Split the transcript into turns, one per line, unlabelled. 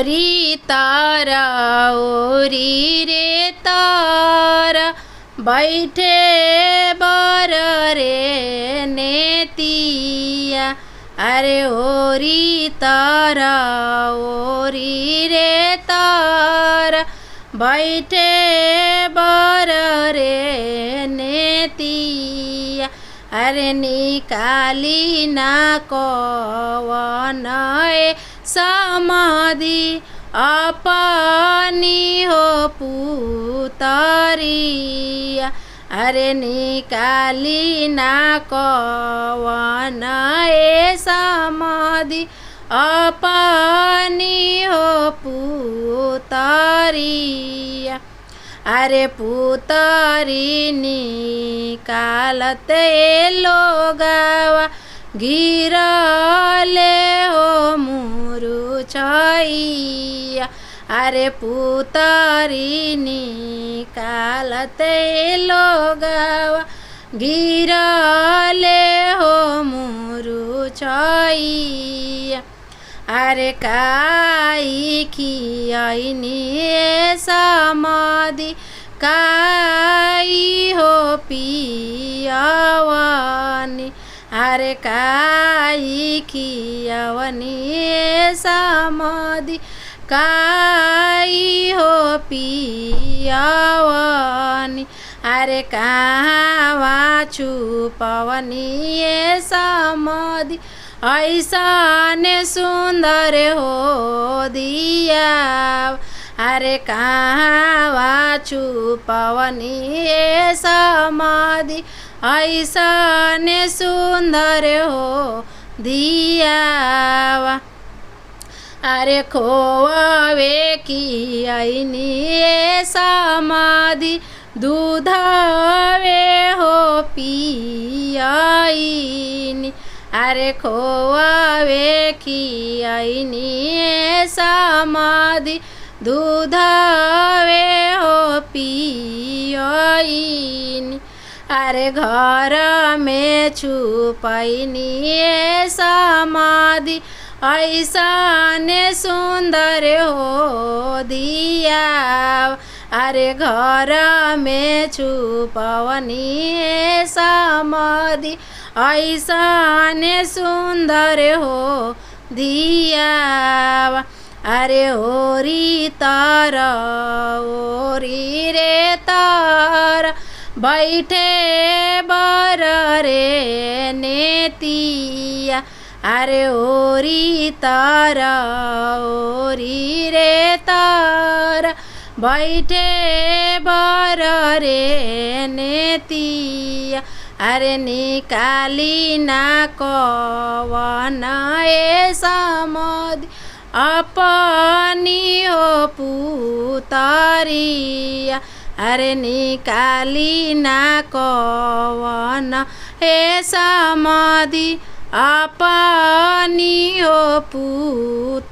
ओरी तारा ओरी रे तारा बैठे बर रे नेतिया। अरे ओरी तारा ओरी रे तारा बैठे बर रे नेतिया। अरे निकाली ना कवन समाधि अपनी हो पुतरिया। अरे निकाली ना कवन समाधि अपनी हो पुतरिया। अरे पुतरी निकालते लोगवा गिरले हो मुरुचैया। अरे पुतरी निकालते लोगवा गिरले हो मुरुचैया। अरे काई खियाइनी समाधि काई हो पियावनी। अरे काई खियावनी समाधि काई हो पियावनी। अरे कहाँ छुपवनी समाधि ऐसा ने सुंदर हो दिया। अरे कहाँ छुपवनी समाधि ऐसा ने सुंदर हो दिया। अरे खोवे की आईनी समाधि दूधवे हो पियाईनी। अरे खोवे की आईनी समाधि दूधवे हो पियाईनी। अरे घर में छुपैनी समाधि ऐसा ने सुंदर हो दिया। अरे घर में छुपवनी समाधि ऐसा ने सुंदर हो दिया। अरे ओरी तारा ओरी रे तारा बैठे बर रे नेतिया। अरे ओरी तारा ओरी रे तारा बैठे बर रे नेतिया। अरे निकाली ना कवन समाधि अपनी हो पुतरिया। अरे निकाली ना कवन समाधि अपनी हो पुतरिया।